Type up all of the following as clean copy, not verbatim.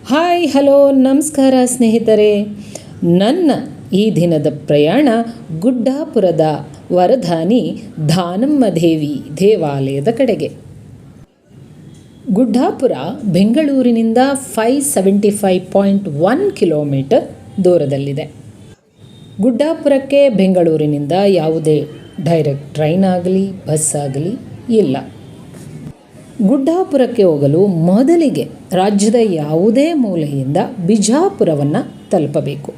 Hi hello ನಮಸ್ಕಾರ ಸ್ನೇಹಿತರೆ. ನನ್ನ ಈ ದಿನದ ಪ್ರಯಾಣ ಗುಡ್ಡಾಪುರದ ವರದಾನಿ ದಾನಮ್ಮ ದೇವಿ ದೇವಾಲಯದ ಕಡೆಗೆ. ಗುಡ್ಡಾಪುರ ಬೆಂಗಳೂರಿನಿಂದ 575.1 ಕಿಲೋಮೀಟರ್ ದೂರದಲ್ಲಿದೆ. ಗುಡ್ಡಾಪುರಕ್ಕೆ ಬೆಂಗಳೂರಿನಿಂದ ಯಾವುದೇ ಡೈರೆಕ್ಟ್ ಟ್ರೈನ್ ಆಗಲಿ ಬಸ್ ಆಗಲಿ ಇಲ್ಲ. ಗುಡ್ಡಾಪುರಕ್ಕೆ ಹೋಗಲು ಮೊದಲಿಗೆ ರಾಜ್ಯದ ಯಾವುದೇ ಮೂಲೆಯಿಂದ ಬಿಜಾಪುರವನ್ನು ತಲುಪಬೇಕು.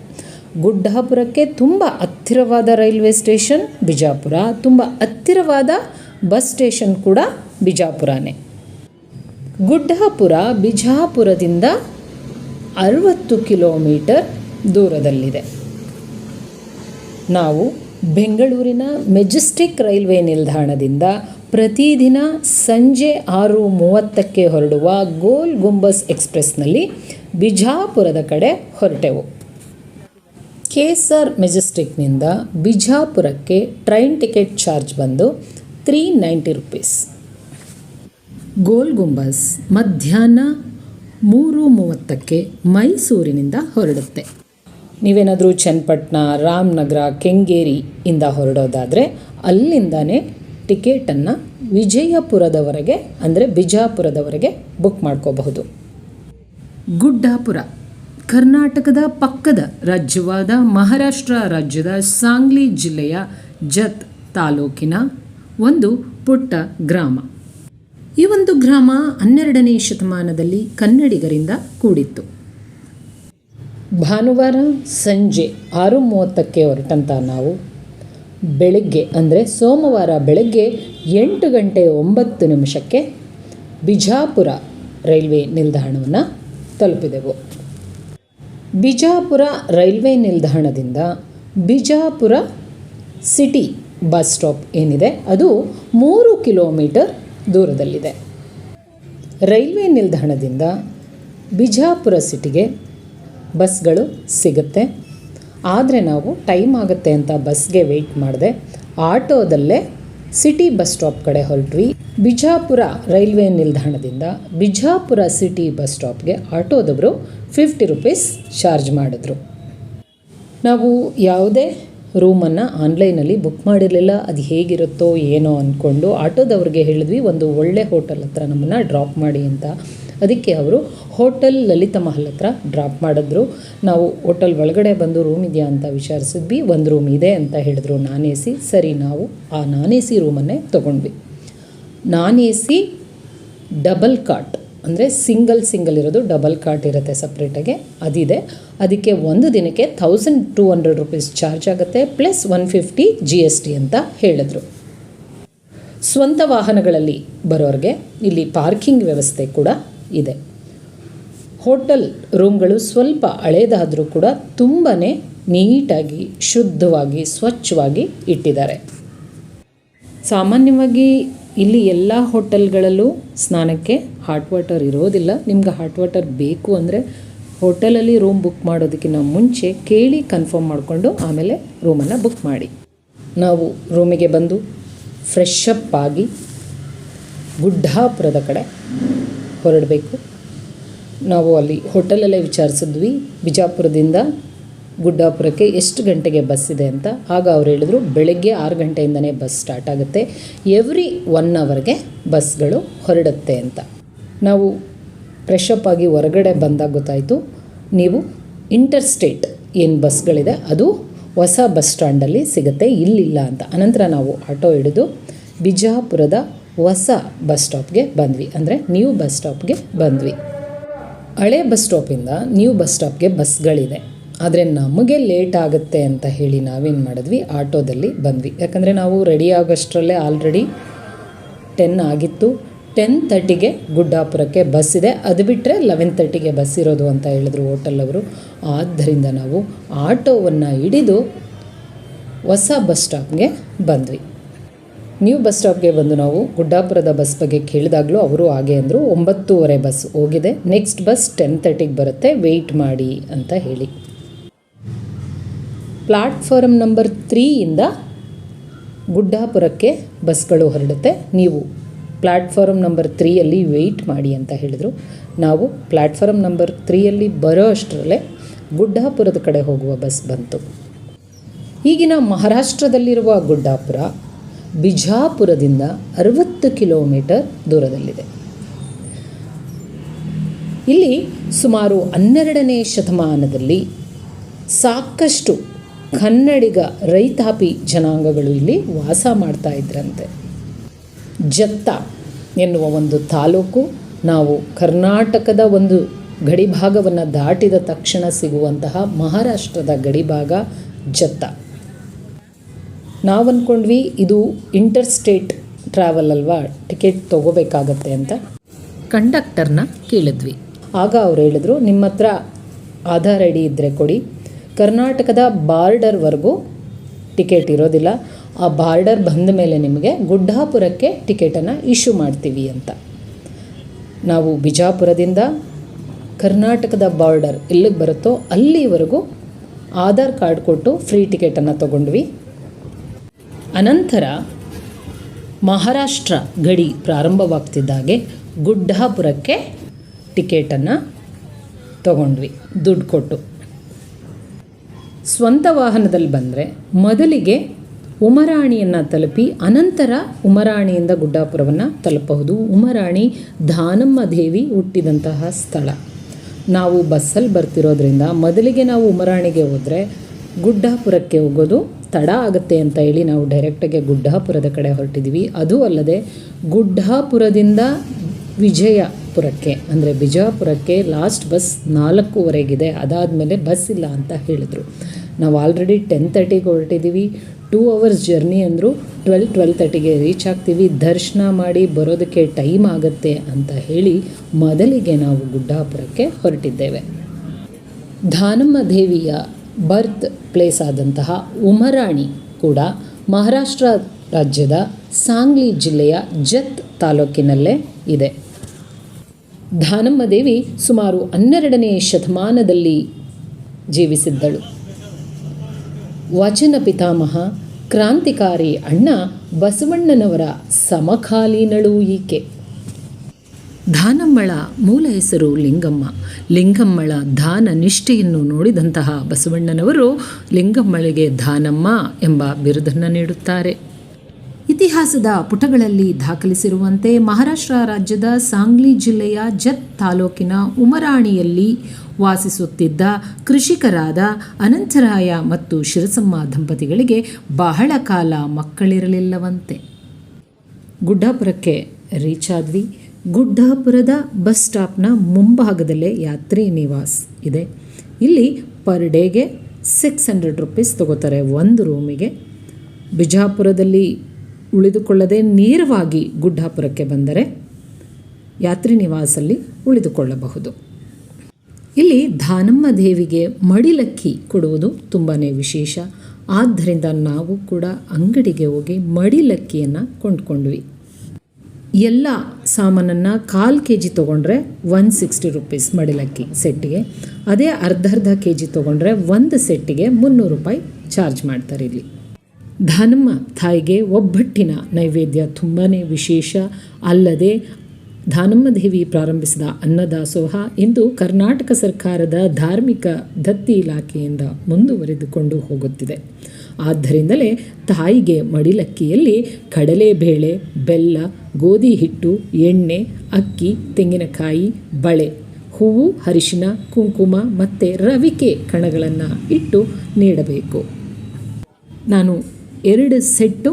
ಗುಡ್ಡಾಪುರಕ್ಕೆ ತುಂಬ ಹತ್ತಿರವಾದ ರೈಲ್ವೆ ಸ್ಟೇಷನ್ ಬಿಜಾಪುರ, ತುಂಬ ಹತ್ತಿರವಾದ ಬಸ್ ಸ್ಟೇಷನ್ ಕೂಡ ಬಿಜಾಪುರನೇ. ಗುಡ್ಡಾಪುರ ಬಿಜಾಪುರದಿಂದ 60 ಕಿಲೋಮೀಟರ್ ದೂರದಲ್ಲಿದೆ. ನಾವು ಬೆಂಗಳೂರಿನ ಮೆಜೆಸ್ಟಿಕ್ ರೈಲ್ವೆ ನಿಲ್ದಾಣದಿಂದ ಪ್ರತಿದಿನ ಸಂಜೆ 6:30ಕ್ಕೆ ಹೊರಡುವ ಗೋಲ್ ಗುಂಬಸ್ ಎಕ್ಸ್ಪ್ರೆಸ್ನಲ್ಲಿ ಬಿಜಾಪುರದ ಕಡೆ ಹೊರಟೆವು. KSR ಮೆಜೆಸ್ಟಿಕ್ನಿಂದ ಬಿಜಾಪುರಕ್ಕೆ ಟ್ರೈನ್ ಟಿಕೆಟ್ ಚಾರ್ಜ್ ಬಂದು 390 ರೂಪೀಸ್. ಗೋಲ್ ಗುಂಬಸ್ ಮಧ್ಯಾಹ್ನ 3:30ಕ್ಕೆ ಮೈಸೂರಿನಿಂದ ಹೊರಡುತ್ತೆ. ನೀವೇನಾದರೂ ಚನ್ನಪಟ್ಟಣ, ರಾಮನಗರ, ಕೆಂಗೇರಿ ಇಂದ ಹೊರಡೋದಾದರೆ ಅಲ್ಲಿಂದನೇ ಟಿಕೆಟನ್ನು ವಿಜಯಪುರದವರೆಗೆ ಅಂದರೆ ಬಿಜಾಪುರದವರೆಗೆ ಬುಕ್ ಮಾಡ್ಕೋಬಹುದು. ಗುಡ್ಡಾಪುರ ಕರ್ನಾಟಕದ ಪಕ್ಕದ ರಾಜ್ಯವಾದ ಮಹಾರಾಷ್ಟ್ರ ರಾಜ್ಯದ ಸಾಂಗ್ಲಿ ಜಿಲ್ಲೆಯ ಜತ್ ತಾಲೂಕಿನ ಒಂದು ಪುಟ್ಟ ಗ್ರಾಮ. ಈ ಒಂದು ಗ್ರಾಮ 12ನೇ ಶತಮಾನದಲ್ಲಿ ಕನ್ನಡಿಗರಿಂದ ಕೂಡಿತ್ತು. ಭಾನುವಾರ ಸಂಜೆ 6:30ಕ್ಕೆ ಹೊರಟಂಥ ನಾವು ಬೆಳಗ್ಗೆ ಅಂದರೆ ಸೋಮವಾರ ಬೆಳಗ್ಗೆ 8:09 ಬಿಜಾಪುರ ರೈಲ್ವೆ ನಿಲ್ದಾಣವನ್ನು ತಲುಪಿದೆವು. ಬಿಜಾಪುರ ರೈಲ್ವೆ ನಿಲ್ದಾಣದಿಂದ ಬಿಜಾಪುರ ಸಿಟಿ ಬಸ್ ಸ್ಟಾಪ್ ಏನಿದೆ ಅದು 3 ಕಿಲೋಮೀಟರ್ ದೂರದಲ್ಲಿದೆ. ರೈಲ್ವೆ ನಿಲ್ದಾಣದಿಂದ ಬಿಜಾಪುರ ಸಿಟಿಗೆ ಬಸ್ಗಳು ಸಿಗುತ್ತೆ. ಆದರೆ ನಾವು ಟೈಮ್ ಆಗುತ್ತೆ ಅಂತ ಬಸ್ಗೆ ವೆಯ್ಟ್ ಮಾಡಿದೆ. ಆಟೋದಲ್ಲೇ ಸಿಟಿ ಬಸ್ ಸ್ಟಾಪ್ ಕಡೆ ಹೊರಟ್ವಿ. ಬಿಜಾಪುರ ರೈಲ್ವೆ ನಿಲ್ದಾಣದಿಂದ ಬಿಜಾಪುರ ಸಿಟಿ ಬಸ್ ಸ್ಟಾಪ್ಗೆ ಆಟೋದವರು 50 ರೂಪೀಸ್ ಚಾರ್ಜ್ ಮಾಡಿದ್ರು. ನಾವು ಯಾವುದೇ ರೂಮನ್ನು ಆನ್ಲೈನಲ್ಲಿ ಬುಕ್ ಮಾಡಿರಲಿಲ್ಲ. ಅದು ಹೇಗಿರುತ್ತೋ ಏನೋ ಅಂದ್ಕೊಂಡು ಆಟೋದವ್ರಿಗೆ ಹೇಳಿದ್ವಿ ಒಂದು ಒಳ್ಳೆ ಹೋಟೆಲ್ ಹತ್ರ ನಮ್ಮನ್ನು ಡ್ರಾಪ್ ಮಾಡಿ ಅಂತ. ಅದಕ್ಕೆ ಅವರು ಹೋಟೆಲ್ ಲಲಿತ ಮಹಲ್ ಹತ್ರ ಡ್ರಾಪ್ ಮಾಡಿದ್ರು. ನಾವು ಹೋಟೆಲ್ ಒಳಗಡೆ ಬಂದು ರೂಮ್ ಇದೆಯಾ ಅಂತ ವಿಚಾರಿಸಿದ್ವಿ. ಒಂದು ರೂಮ್ ಇದೆ ಅಂತ ಹೇಳಿದ್ರು, ನಾನ್ AC. ಸರಿ, ನಾವು ಆ ನಾನ್ AC ರೂಮನ್ನೇ ತೊಗೊಂಡ್ವಿ. ನಾನ್ AC ಡಬಲ್ ಕಾಟ್ ಅಂದರೆ ಸಿಂಗಲ್ ಇರೋದು, ಡಬಲ್ ಕಾಟ್ ಇರುತ್ತೆ ಸಪ್ರೇಟಾಗೆ, ಅದಿದೆ. ಅದಕ್ಕೆ ಒಂದು ದಿನಕ್ಕೆ 1200 ರೂಪೀಸ್ ಚಾರ್ಜ್ ಆಗುತ್ತೆ, ಪ್ಲಸ್ 150 GST ಅಂತ ಹೇಳಿದ್ರು. ಸ್ವಂತ ವಾಹನಗಳಲ್ಲಿ ಬರೋರಿಗೆ ಇಲ್ಲಿ ಪಾರ್ಕಿಂಗ್ ವ್ಯವಸ್ಥೆ ಕೂಡ ಇದೆ. ಹೋಟೆಲ್ ರೂಮ್ಗಳು ಸ್ವಲ್ಪ ಹಳೇದಾದರೂ ಕೂಡ ತುಂಬಾ ನೀಟಾಗಿ ಶುದ್ಧವಾಗಿ ಸ್ವಚ್ಛವಾಗಿ ಇಟ್ಟಿದ್ದಾರೆ. ಸಾಮಾನ್ಯವಾಗಿ ಇಲ್ಲಿ ಎಲ್ಲ ಹೋಟೆಲ್ಗಳಲ್ಲೂ ಸ್ನಾನಕ್ಕೆ ಹಾಟ್ ವಾಟರ್ ಇರೋದಿಲ್ಲ. ನಿಮ್ಗೆ ಹಾಟ್ ವಾಟರ್ ಬೇಕು ಅಂದರೆ ಹೋಟೆಲಲ್ಲಿ ರೂಮ್ ಬುಕ್ ಮಾಡೋದಕ್ಕಿಂತ ಮುಂಚೆ ಕೇಳಿ ಕನ್ಫರ್ಮ್ ಮಾಡಿಕೊಂಡು ಆಮೇಲೆ ರೂಮನ್ನು ಬುಕ್ ಮಾಡಿ. ನಾವು ರೂಮಿಗೆ ಬಂದು ಫ್ರೆಶ್ ಅಪ್ ಆಗಿ ಗುಡ್ಡಾಪುರದ ಕಡೆ ಹೊರಡಬೇಕು. ನಾವು ಅಲ್ಲಿ ಹೋಟೆಲಲ್ಲೇ ವಿಚಾರಿಸಿದ್ವಿ ಬಿಜಾಪುರದಿಂದ ಗುಡ್ಡಾಪುರಕ್ಕೆ ಎಷ್ಟು ಗಂಟೆಗೆ ಬಸ್ ಇದೆ ಅಂತ. ಆಗ ಅವ್ರು ಹೇಳಿದ್ರು ಬೆಳಗ್ಗೆ 6 ಗಂಟೆಯಿಂದನೇ ಬಸ್ ಸ್ಟಾರ್ಟ್ ಆಗುತ್ತೆ, ಎವ್ರಿ 1 ಅವರ್ಗೆ ಬಸ್ಗಳು ಹೊರಡುತ್ತೆ ಅಂತ. ನಾವು ಫ್ರೆಶ್ ಅಪ್ ಆಗಿ ಹೊರಗಡೆ ಬಂದಾಗ ಗೊತ್ತಾಯಿತು, ನೀವು ಇಂಟರ್ಸ್ಟೇಟ್ ಏನು ಬಸ್ಗಳಿದೆ ಅದು ಹೊಸ ಬಸ್ ಸ್ಟ್ಯಾಂಡಲ್ಲಿ ಸಿಗುತ್ತೆ, ಇಲ್ಲಿಲ್ಲ ಅಂತ. ಅನಂತರ ನಾವು ಆಟೋ ಹಿಡಿದು ಬಿಜಾಪುರದ ಹೊಸ ಬಸ್ ಸ್ಟಾಪ್ಗೆ ಬಂದ್ವಿ, ಅಂದರೆ ನ್ಯೂ ಬಸ್ ಸ್ಟಾಪ್ಗೆ ಬಂದ್ವಿ. ಹಳೆ ಬಸ್ ಸ್ಟಾಪಿಂದ ನ್ಯೂ ಬಸ್ ಸ್ಟಾಪ್ಗೆ ಬಸ್ಗಳಿದೆ, ಆದರೆ ನಮಗೆ ಲೇಟ್ ಆಗುತ್ತೆ ಅಂತ ಹೇಳಿ ನಾವೇನು ಮಾಡಿದ್ವಿ, ಆಟೋದಲ್ಲಿ ಬಂದ್ವಿ. ಯಾಕಂದರೆ ನಾವು ರೆಡಿ ಆಗೋಷ್ಟರಲ್ಲೇ ಆಲ್ರೆಡಿ 10 ಆಗಿತ್ತು. 10:30ಗೆ ಗುಡ್ಡಾಪುರಕ್ಕೆ ಬಸ್ ಇದೆ, ಅದು ಬಿಟ್ಟರೆ 11:30ಗೆ ಬಸ್ ಇರೋದು ಅಂತ ಹೇಳಿದ್ರು ಹೋಟೆಲವರು. ಆದ್ದರಿಂದ ನಾವು ಆಟೋವನ್ನು ಹಿಡಿದು ಹೊಸ ಬಸ್ ಸ್ಟಾಪ್ಗೆ ಬಂದ್ವಿ. ನ್ಯೂ ಬಸ್ ಸ್ಟಾಪ್ಗೆ ಬಂದು ನಾವು ಗುಡ್ಡಾಪುರದ ಬಸ್ ಬಗ್ಗೆ ಕೇಳಿದಾಗಲೂ ಅವರು ಹಾಗೆ ಅಂದರು, 9:30 ಬಸ್ ಹೋಗಿದೆ, ನೆಕ್ಸ್ಟ್ ಬಸ್ 10:30ಗೆ ಬರುತ್ತೆ, ವೆಯ್ಟ್ ಮಾಡಿ ಅಂತ ಹೇಳಿ. ಪ್ಲಾಟ್ಫಾರಮ್ ನಂಬರ್ 3 ಇಂದ ಗುಡ್ಡಾಪುರಕ್ಕೆ ಬಸ್ಗಳು ಹೊರಡುತ್ತೆ. ನೀವು ಪ್ಲ್ಯಾಟ್ಫಾರ್ಮ್ ನಂಬರ್ 3ಯಲ್ಲಿ ವೆಯ್ಟ್ ಮಾಡಿ ಅಂತ ಹೇಳಿದರು. ನಾವು ಪ್ಲ್ಯಾಟ್ಫಾರ್ಮ್ ನಂಬರ್ 3ಯಲ್ಲಿ ಬರೋ ಅಷ್ಟರಲ್ಲೇ ಗುಡ್ಡಾಪುರದ ಕಡೆ ಹೋಗುವ ಬಸ್ ಬಂತು. ಈಗಿನ ಮಹಾರಾಷ್ಟ್ರದಲ್ಲಿರುವ ಗುಡ್ಡಾಪುರ ಬಿಜಾಪುರದಿಂದ 60 ಕಿಲೋಮೀಟರ್ ದೂರದಲ್ಲಿದೆ. ಇಲ್ಲಿ ಸುಮಾರು 12ನೇ ಶತಮಾನದಲ್ಲಿ ಸಾಕಷ್ಟು ಕನ್ನಡಿಗ ರೈತಾಪಿ ಜನಾಂಗಗಳು ಇಲ್ಲಿ ವಾಸ ಮಾಡ್ತಾ ಇದ್ರಂತೆ. ಜತ್ತ ಎನ್ನುವ ಒಂದು ತಾಲೂಕು ನಾವು ಕರ್ನಾಟಕದ ಒಂದು ಗಡಿಭಾಗವನ್ನು ದಾಟಿದ ತಕ್ಷಣ ಸಿಗುವಂತಹ ಮಹಾರಾಷ್ಟ್ರದ ಗಡಿಭಾಗ ಜತ್ತ. ನಾವು ಅಂದ್ಕೊಂಡ್ವಿ ಇದು ಇಂಟರ್ ಸ್ಟೇಟ್ ಟ್ರಾವೆಲ್ ಅಲ್ವಾ, ಟಿಕೆಟ್ ತೊಗೋಬೇಕಾಗತ್ತೆ ಅಂತ ಕಂಡಕ್ಟರ್ನ ಕೇಳಿದ್ವಿ. ಆಗ ಅವ್ರು ಹೇಳಿದ್ರು, ನಿಮ್ಮ ಹತ್ರ ಆಧಾರ್ ಐ ಡಿ ಇದ್ದರೆ ಕೊಡಿ, ಕರ್ನಾಟಕದ ಬಾರ್ಡರ್ವರೆಗೂ ಟಿಕೆಟ್ ಇರೋದಿಲ್ಲ, ಆ ಬಾರ್ಡರ್ ಬಂದ ಮೇಲೆ ನಿಮಗೆ ಗುಡ್ಡಾಪುರಕ್ಕೆ ಟಿಕೆಟನ್ನು ಇಶ್ಯೂ ಮಾಡ್ತೀವಿ ಅಂತ. ನಾವು ಬಿಜಾಪುರದಿಂದ ಕರ್ನಾಟಕದ ಬಾರ್ಡರ್ ಎಲ್ಲಿಗೆ ಬರುತ್ತೋ ಅಲ್ಲಿವರೆಗೂ ಆಧಾರ್ ಕಾರ್ಡ್ ಕೊಟ್ಟು ಫ್ರೀ ಟಿಕೆಟನ್ನು ತೊಗೊಂಡ್ವಿ. ಅನಂತರ ಮಹಾರಾಷ್ಟ್ರ ಗಡಿ ಪ್ರಾರಂಭವಾಗ್ತಿದ್ದಾಗೆ ಗುಡ್ಡಾಪುರಕ್ಕೆ ಟಿಕೆಟನ್ನು ತೊಗೊಂಡ್ವಿ ದುಡ್ಡು ಕೊಟ್ಟು. ಸ್ವಂತ ವಾಹನದಲ್ಲಿ ಬಂದರೆ ಮೊದಲಿಗೆ ಉಮರಾಣಿಯನ್ನು ತಲುಪಿ ಅನಂತರ ಉಮರಾಣಿಯಿಂದ ಗುಡ್ಡಾಪುರವನ್ನು ತಲುಪಬಹುದು. ಉಮರಾಣಿ ದಾನಮ್ಮ ದೇವಿ ಹುಟ್ಟಿದಂತಹ ಸ್ಥಳ. ನಾವು ಬಸ್ಸಲ್ಲಿ ಬರ್ತಿರೋದ್ರಿಂದ ಮೊದಲಿಗೆ ನಾವು ಉಮರಾಣಿಗೆ ಹೋದರೆ ಗುಡ್ಡಾಪುರಕ್ಕೆ ಹೋಗೋದು ತಡ ಆಗುತ್ತೆ ಅಂತ ಹೇಳಿ ನಾವು ಡೈರೆಕ್ಟಾಗಿ ಗುಡ್ಡಾಪುರದ ಕಡೆ ಹೊರಟಿದ್ವಿ. ಅದು ಅಲ್ಲದೆ ಗುಡ್ಡಾಪುರದಿಂದ ವಿಜಯಪುರಕ್ಕೆ ಅಂದರೆ ಬಿಜಾಪುರಕ್ಕೆ ಲಾಸ್ಟ್ ಬಸ್ 4:15 ಅದಾದಮೇಲೆ ಬಸ್ ಇಲ್ಲ ಅಂತ ಹೇಳಿದರು. ನಾವು ಆಲ್ರೆಡಿ 10:30ಗೆ ಹೊರಟಿದ್ದೀವಿ. 2 ಅವರ್ಸ್ ಜರ್ನಿ ಅಂದರು. 12:30ಗೆ ರೀಚ್ ಆಗ್ತೀವಿ. ದರ್ಶನ ಮಾಡಿ ಬರೋದಕ್ಕೆ ಟೈಮ್ ಆಗುತ್ತೆ ಅಂತ ಹೇಳಿ ಮೊದಲಿಗೆ ನಾವು ಗುಡ್ಡಾಪುರಕ್ಕೆ ಹೊರಟಿದ್ದೇವೆ. ದಾನಮ್ಮ ದೇವಿಯ ಬರ್ತ್ ಪ್ಲೇಸ್ ಆದಂತಹ ಉಮರಾಣಿ ಕೂಡ ಮಹಾರಾಷ್ಟ್ರ ರಾಜ್ಯದ ಸಾಂಗ್ಲಿ ಜಿಲ್ಲೆಯ ಜತ್ ತಾಲೂಕಿನಲ್ಲೇ ಇದೆ. ದಾನಮ್ಮ ದೇವಿ ಸುಮಾರು 12ನೇ ಶತಮಾನದಲ್ಲಿ ಜೀವಿಸಿದ್ದಳು. ವಚನ ಪಿತಾಮಹ, ಕ್ರಾಂತಿಕಾರಿ ಅಣ್ಣ ಬಸವಣ್ಣನವರ ಸಮಕಾಲೀನಳು ಈಕೆ. ದಾನಮ್ಮಳ ಮೂಲ ಹೆಸರು ಲಿಂಗಮ್ಮ. ಲಿಂಗಮ್ಮಳ ದಾನ ನಿಷ್ಠೆಯನ್ನು ನೋಡಿದಂತಹ ಬಸವಣ್ಣನವರು ಲಿಂಗಮ್ಮಳಿಗೆ ದಾನಮ್ಮ ಎಂಬ ಬಿರುದನ್ನು ನೀಡುತ್ತಾರೆ. ಇತಿಹಾಸದ ಪುಟಗಳಲ್ಲಿ ದಾಖಲಿಸಿರುವಂತೆ ಮಹಾರಾಷ್ಟ್ರ ರಾಜ್ಯದ ಸಾಂಗ್ಲಿ ಜಿಲ್ಲೆಯ ಜತ್ ತಾಲೂಕಿನ ಉಮರಾಣಿಯಲ್ಲಿ ವಾಸಿಸುತ್ತಿದ್ದ ಕೃಷಿಕರಾದ ಅನಂತರಾಯ ಮತ್ತು ಶಿರಸಮ್ಮ ದಂಪತಿಗಳಿಗೆ ಬಹಳ ಕಾಲ ಮಕ್ಕಳಿರಲಿಲ್ಲವಂತೆ. ಗುಡ್ಡಾಪುರಕ್ಕೆ ರೀಚ್ ಆದ್ವಿ. ಗುಡ್ಡಾಪುರದ ಬಸ್ ಸ್ಟಾಪ್ನ ಮುಂಭಾಗದಲ್ಲೇ ಯಾತ್ರಿ ನಿವಾಸ್ ಇದೆ. ಇಲ್ಲಿ ಪರ್ ಡೇಗೆ 600 ರೂಪೀಸ್ ತಗೋತಾರೆ ಒಂದು ರೂಮಿಗೆ. ಬಿಜಾಪುರದಲ್ಲಿ ಉಳಿದುಕೊಳ್ಳದೆ ನೇರವಾಗಿ ಗುಡ್ಡಾಪುರಕ್ಕೆ ಬಂದರೆ ಯಾತ್ರಿ ನಿವಾಸಲ್ಲಿ ಉಳಿದುಕೊಳ್ಳಬಹುದು. ಇಲ್ಲಿ ದಾನಮ್ಮ ದೇವಿಗೆ ಮಡಿಲಕ್ಕಿ ಕೊಡುವುದು ತುಂಬಾ ವಿಶೇಷ. ಆದ್ದರಿಂದ ನಾವು ಕೂಡ ಅಂಗಡಿಗೆ ಹೋಗಿ ಮಡಿಲಕ್ಕಿಯನ್ನು ಕೊಂಡ್ಕೊಂಡ್ವಿ. ಎಲ್ಲ ಸಾಮಾನನ್ನು 1/4 kg ತೊಗೊಂಡ್ರೆ 160 ರೂಪೀಸ್ ಮಡಿಲಕ್ಕಿ ಸೆಟ್ಟಿಗೆ. ಅದೇ ಅರ್ಧ kg ತೊಗೊಂಡ್ರೆ ಒಂದು ಸೆಟ್ಟಿಗೆ 300 ರೂಪಾಯಿ ಚಾರ್ಜ್ ಮಾಡ್ತಾರೆ ಇಲ್ಲಿ. ದಾನಮ್ಮ ತಾಯಿಗೆ ಒಬ್ಬಟ್ಟಿನ ನೈವೇದ್ಯ ತುಂಬಾ ವಿಶೇಷ. ಅಲ್ಲದೆ ದಾನಮ್ಮ ದೇವಿ ಪ್ರಾರಂಭಿಸಿದ ಅನ್ನದಾಸೋಹ ಇಂದು ಕರ್ನಾಟಕ ಸರ್ಕಾರದ ಧಾರ್ಮಿಕ ದತ್ತಿ ಇಲಾಖೆಯಿಂದ ಮುಂದುವರೆದುಕೊಂಡು ಹೋಗುತ್ತಿದೆ. ಆದ್ದರಿಂದಲೇ ತಾಯಿಗೆ ಮಡಿಲಕ್ಕಿಯಲ್ಲಿ ಕಡಲೆಬೇಳೆ, ಬೆಲ್ಲ, ಗೋಧಿ ಹಿಟ್ಟು, ಎಣ್ಣೆ, ಅಕ್ಕಿ, ತೆಂಗಿನಕಾಯಿ, ಬಳೆ, ಹೂವು, ಅರಿಶಿನ, ಕುಂಕುಮ ಮತ್ತು ರವಿಕೆ ಕಣಗಳನ್ನು ಇಟ್ಟು ನೀಡಬೇಕು. ನಾನು 2 ಸೆಟ್ಟು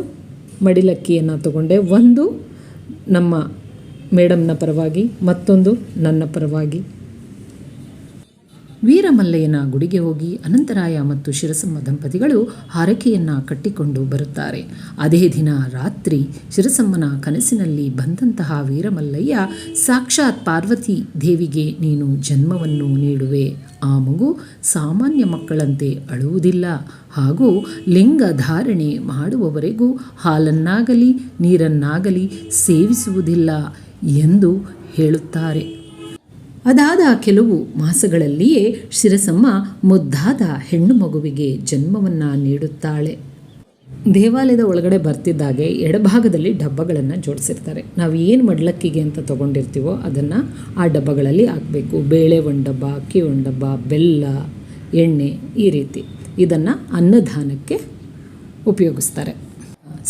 ಮಡಿಲಕ್ಕಿಯನ್ನು ತಗೊಂಡೆ. ಒಂದು ನಮ್ಮ ಮೇಡಮ್ನ ಪರವಾಗಿ, ಮತ್ತೊಂದು ನನ್ನ ಪರವಾಗಿ. ವೀರಮಲ್ಲಯ್ಯನ ಗುಡಿಗೆ ಹೋಗಿ ಅನಂತರಾಯ ಮತ್ತು ಶಿರಸಮ್ಮ ದಂಪತಿಗಳು ಹರಕೆಯನ್ನು ಕಟ್ಟಿಕೊಂಡು ಬರುತ್ತಾರೆ. ಅದೇ ದಿನ ರಾತ್ರಿ ಶಿರಸಮ್ಮನ ಕನಸಿನಲ್ಲಿ ಬಂದಂತಹ ವೀರಮಲ್ಲಯ್ಯ ಸಾಕ್ಷಾತ್ ಪಾರ್ವತಿ ದೇವಿಗೆ ನೀನು ಜನ್ಮವನ್ನು ನೀಡುವೆ. ಆ ಮಗು ಸಾಮಾನ್ಯ ಮಕ್ಕಳಂತೆ ಅಳುವುದಿಲ್ಲ ಹಾಗೂ ಲಿಂಗ ಧಾರಣೆ ಮಾಡುವವರೆಗೂ ಹಾಲನ್ನಾಗಲಿ ನೀರನ್ನಾಗಲಿ ಸೇವಿಸುವುದಿಲ್ಲ ಎಂದು ಹೇಳುತ್ತಾರೆ. ಅದಾದ ಕೆಲವು ಮಾಸಗಳಲ್ಲಿಯೇ ಶಿರಸಮ್ಮ ಮುದ್ದಾದ ಹೆಣ್ಣು ಮಗುವಿಗೆ ಜನ್ಮವನ್ನು ನೀಡುತ್ತಾಳೆ. ದೇವಾಲಯದ ಒಳಗಡೆ ಬರ್ತಿದ್ದಾಗೆ ಎಡಭಾಗದಲ್ಲಿ ಡಬ್ಬಗಳನ್ನು ಜೋಡಿಸಿರ್ತಾರೆ. ನಾವು ಏನು ಮಡ್ಲಕ್ಕಿಗೆ ಅಂತ ತೊಗೊಂಡಿರ್ತೀವೋ ಅದನ್ನು ಆ ಡಬ್ಬಗಳಲ್ಲಿ ಹಾಕಬೇಕು. ಬೇಳೆ ಒಂದು ಡಬ್ಬ, ಅಕ್ಕಿ ಒಂದು ಡಬ್ಬ, ಬೆಲ್ಲ, ಎಣ್ಣೆ, ಈ ರೀತಿ ಇದನ್ನು ಅನ್ನದಾನಕ್ಕೆ ಉಪಯೋಗಿಸ್ತಾರೆ.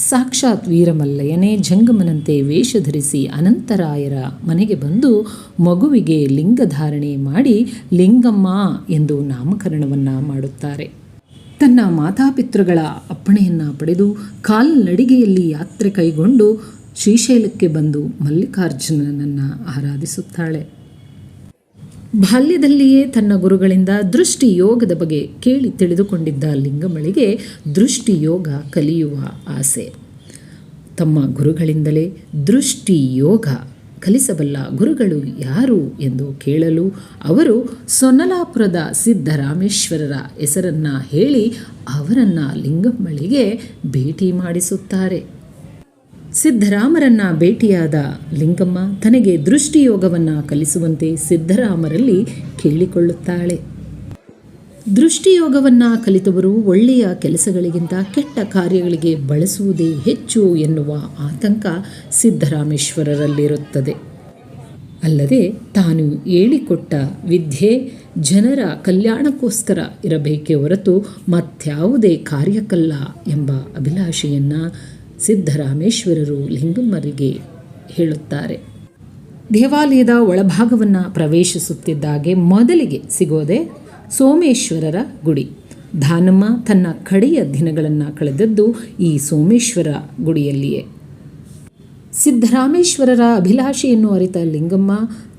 ಸಾಕ್ಷಾತ್ ವೀರಮಲ್ಲಯ್ಯನೇ ಜಂಗಮನಂತೆ ವೇಷ ಧರಿಸಿ ಅನಂತರಾಯರ ಮನೆಗೆ ಬಂದು ಮಗುವಿಗೆ ಲಿಂಗಧಾರಣೆ ಮಾಡಿ ಲಿಂಗಮ್ಮ ಎಂದು ನಾಮಕರಣವನ್ನು ಮಾಡುತ್ತಾರೆ. ತನ್ನ ಮಾತಾಪಿತೃಗಳ ಅಪ್ಪಣೆಯನ್ನು ಪಡೆದು ಕಾಲ್ನಡಿಗೆಯಲ್ಲಿ ಯಾತ್ರೆ ಕೈಗೊಂಡು ಶ್ರೀಶೈಲಕ್ಕೆ ಬಂದು ಮಲ್ಲಿಕಾರ್ಜುನನನ್ನು ಆರಾಧಿಸುತ್ತಾಳೆ. ಬಾಲ್ಯದಲ್ಲಿಯೇ ತನ್ನ ಗುರುಗಳಿಂದ ದೃಷ್ಟಿ ಯೋಗದ ಬಗ್ಗೆ ಕೇಳಿ ತಿಳಿದುಕೊಂಡಿದ್ದ ಲಿಂಗಮ್ಮಳಿಗೆ ದೃಷ್ಟಿ ಯೋಗ ಕಲಿಯುವ ಆಸೆ. ತಮ್ಮ ಗುರುಗಳಿಂದಲೇ ದೃಷ್ಟಿ ಯೋಗ ಕಲಿಸಬಲ್ಲ ಗುರುಗಳು ಯಾರು ಎಂದು ಕೇಳಲು ಅವರು ಸೊನ್ನಲಾಪುರದ ಸಿದ್ದರಾಮೇಶ್ವರರ ಹೆಸರನ್ನು ಹೇಳಿ ಅವರನ್ನು ಲಿಂಗಮ್ಮಳಿಗೆ ಭೇಟಿ ಮಾಡಿಸುತ್ತಾರೆ. ಸಿದ್ದರಾಮರನ್ನು ಭೇಟಿಯಾದ ಲಿಂಗಮ್ಮ ತನಗೆ ದೃಷ್ಟಿಯೋಗವನ್ನು ಕಲಿಸುವಂತೆ ಸಿದ್ದರಾಮರಲ್ಲಿ ಕೇಳಿಕೊಳ್ಳುತ್ತಾಳೆ. ದೃಷ್ಟಿಯೋಗವನ್ನು ಕಲಿತವರು ಒಳ್ಳೆಯ ಕೆಲಸಗಳಿಗಿಂತ ಕೆಟ್ಟ ಕಾರ್ಯಗಳಿಗೆ ಬಳಸುವುದೇ ಹೆಚ್ಚು ಎನ್ನುವ ಆತಂಕ ಸಿದ್ದರಾಮೇಶ್ವರರಲ್ಲಿರುತ್ತದೆ. ಅಲ್ಲದೆ ತಾನು ಹೇಳಿಕೊಟ್ಟ ವಿದ್ಯೆ ಜನರ ಕಲ್ಯಾಣಕ್ಕೋಸ್ಕರ ಇರಬೇಕೇ ಹೊರತು ಮತ್ಯಾವುದೇ ಕಾರ್ಯಕ್ಕಲ್ಲ ಎಂಬ ಅಭಿಲಾಷೆಯನ್ನು ಸಿದ್ದರಾಮೇಶ್ವರರು ಲಿಂಗಮ್ಮರಿಗೆ ಹೇಳುತ್ತಾರೆ. ದೇವಾಲಯದ ಒಳಭಾಗವನ್ನು ಪ್ರವೇಶಿಸುತ್ತಿದ್ದಾಗೆ ಮೊದಲಿಗೆ ಸಿಗೋದೆ ಸೋಮೇಶ್ವರರ ಗುಡಿ. ದಾನಮ್ಮ ತನ್ನ ಕಡೆಯ ದಿನಗಳನ್ನು ಕಳೆದದ್ದು ಈ ಸೋಮೇಶ್ವರ ಗುಡಿಯಲ್ಲಿಯೇ. ಸಿದ್ದರಾಮೇಶ್ವರರ ಅಭಿಲಾಷೆಯನ್ನು ಅರಿತ ಲಿಂಗಮ್ಮ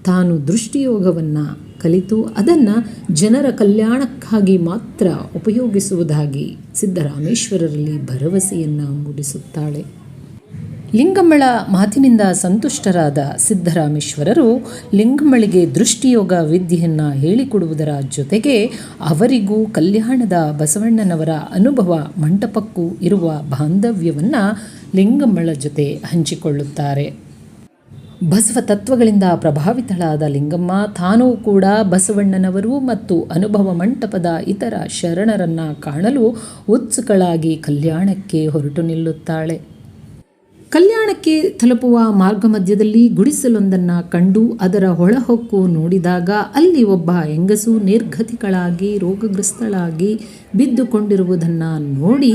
ತಾನು ದೃಷ್ಟಿಯೋಗವನ್ನು ಕಲಿತು ಅದನ್ನು ಜನರ ಕಲ್ಯಾಣಕ್ಕಾಗಿ ಮಾತ್ರ ಉಪಯೋಗಿಸುವುದಾಗಿ ಸಿದ್ದರಾಮೇಶ್ವರರಲ್ಲಿ ಭರವಸೆಯನ್ನು ಮೂಡಿಸುತ್ತಾಳೆ. ಲಿಂಗಮ್ಮಳ ಮಾತಿನಿಂದ ಸಂತುಷ್ಟರಾದ ಸಿದ್ದರಾಮೇಶ್ವರರು ಲಿಂಗಮ್ಮಳಿಗೆ ದೃಷ್ಟಿಯೋಗ ವಿದ್ಯೆಯನ್ನು ಹೇಳಿಕೊಡುವುದರ ಜೊತೆಗೆ ಅವರಿಗೂ ಕಲ್ಯಾಣದ ಬಸವಣ್ಣನವರ ಅನುಭವ ಮಂಟಪಕ್ಕೂ ಇರುವ ಬಾಂಧವ್ಯವನ್ನು ಲಿಂಗಮ್ಮಳ ಜೊತೆ ಹಂಚಿಕೊಳ್ಳುತ್ತಾರೆ. ಬಸವ ತತ್ವಗಳಿಂದ ಪ್ರಭಾವಿತಳಾದ ಲಿಂಗಮ್ಮ ತಾನೂ ಕೂಡ ಬಸವಣ್ಣನವರು ಮತ್ತು ಅನುಭವ ಮಂಟಪದ ಇತರ ಶರಣರನ್ನು ಕಾಣಲು ಉತ್ಸುಕಳಾಗಿ ಕಲ್ಯಾಣಕ್ಕೆ ಹೊರಟು ನಿಲ್ಲುತ್ತಾಳೆ. ಕಲ್ಯಾಣಕ್ಕೆ ತಲುಪುವ ಮಾರ್ಗ ಮಧ್ಯದಲ್ಲಿ ಗುಡಿಸಲೊಂದನ್ನು ಕಂಡು ಅದರ ಹೊಳಹೊಕ್ಕು ನೋಡಿದಾಗ ಅಲ್ಲಿ ಒಬ್ಬ ಹೆಂಗಸು ನಿರ್ಗತಿಗಳಾಗಿ ರೋಗಗ್ರಸ್ತಳಾಗಿ ಬಿದ್ದುಕೊಂಡಿರುವುದನ್ನು ನೋಡಿ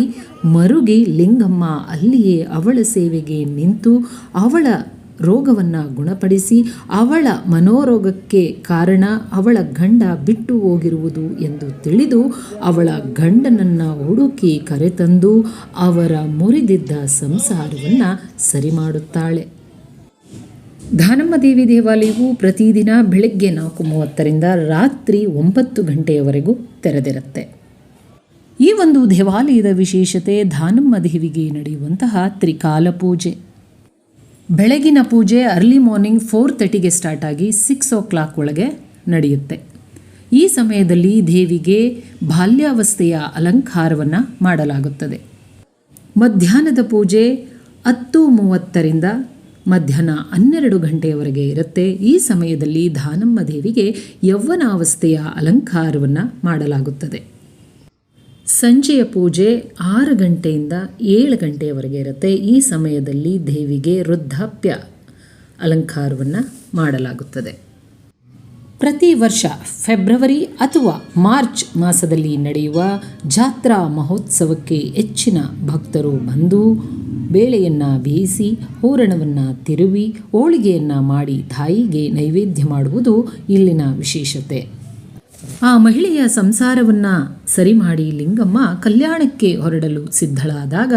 ಮರುಗಿ ಲಿಂಗಮ್ಮ ಅಲ್ಲಿಯೇ ಅವಳ ಸೇವೆಗೆ ನಿಂತು ಅವಳ ರೋಗವನ್ನು ಗುಣಪಡಿಸಿ ಅವಳ ಮನೋರೋಗಕ್ಕೆ ಕಾರಣ ಅವಳ ಗಂಡ ಬಿಟ್ಟು ಹೋಗಿರುವುದು ಎಂದು ತಿಳಿದು ಅವಳ ಗಂಡನನ್ನು ಹುಡುಕಿ ಕರೆತಂದು ಅವರ ಮುರಿದಿದ್ದ ಸಂಸಾರವನ್ನು ಸರಿ ಮಾಡುತ್ತಾಳೆ. ದಾನಮ್ಮ ದೇವಿ ದೇವಾಲಯವು ಪ್ರತಿದಿನ ಬೆಳಗ್ಗೆ 4:30ರಿಂದ ರಾತ್ರಿ 9 ಗಂಟೆಯವರೆಗೂ ತೆರೆದಿರುತ್ತೆ. ಈ ಒಂದು ದೇವಾಲಯದ ವಿಶೇಷತೆ ದಾನಮ್ಮ ದೇವಿಗೆ ನಡೆಯುವಂತಹ ತ್ರಿಕಾಲ ಪೂಜೆ. ಬೆಳಗಿನ ಪೂಜೆ ಅರ್ಲಿ ಮಾರ್ನಿಂಗ್ 4:30ಗೆ ಸ್ಟಾರ್ಟ್ ಆಗಿ 6 o'clock ಒಳಗೆ ನಡೆಯುತ್ತೆ. ಈ ಸಮಯದಲ್ಲಿ ದೇವಿಗೆ ಬಾಲ್ಯಾವಸ್ಥೆಯ ಅಲಂಕಾರವನ್ನು ಮಾಡಲಾಗುತ್ತದೆ. ಮಧ್ಯಾಹ್ನದ ಪೂಜೆ 10:30ರಿಂದ ಮಧ್ಯಾಹ್ನ 12 ಗಂಟೆಯವರೆಗೆ ಇರುತ್ತೆ. ಈ ಸಮಯದಲ್ಲಿ ದಾನಮ್ಮ ದೇವಿಗೆ ಯೌವನಾವಸ್ಥೆಯ ಅಲಂಕಾರವನ್ನು ಮಾಡಲಾಗುತ್ತದೆ. ಸಂಜೆಯ ಪೂಜೆ 6 ಗಂಟೆಯಿಂದ 7 ಗಂಟೆಯವರೆಗೆ ಇರುತ್ತೆ. ಈ ಸಮಯದಲ್ಲಿ ದೇವಿಗೆ ವೃದ್ಧಾಪ್ಯ ಅಲಂಕಾರವನ್ನು ಮಾಡಲಾಗುತ್ತದೆ. ಪ್ರತಿ ವರ್ಷ ಫೆಬ್ರವರಿ ಅಥವಾ ಮಾರ್ಚ್ ಮಾಸದಲ್ಲಿ ನಡೆಯುವ ಜಾತ್ರಾ ಮಹೋತ್ಸವಕ್ಕೆ ಹೆಚ್ಚಿನ ಭಕ್ತರು ಬಂದು ಬೇಳೆಯನ್ನು ಬೇಯಿಸಿ ಹೂರಣವನ್ನು ತಿರುವಿ ಹೋಳಿಗೆಯನ್ನು ಮಾಡಿ ತಾಯಿಗೆ ನೈವೇದ್ಯ ಮಾಡುವುದು ಇಲ್ಲಿನ ವಿಶೇಷತೆ. ಆ ಮಹಿಳೆಯ ಸಂಸಾರವನ್ನು ಸರಿ ಮಾಡಿ ಲಿಂಗಮ್ಮ ಕಲ್ಯಾಣಕ್ಕೆ ಹೊರಡಲು ಸಿದ್ಧಳಾದಾಗ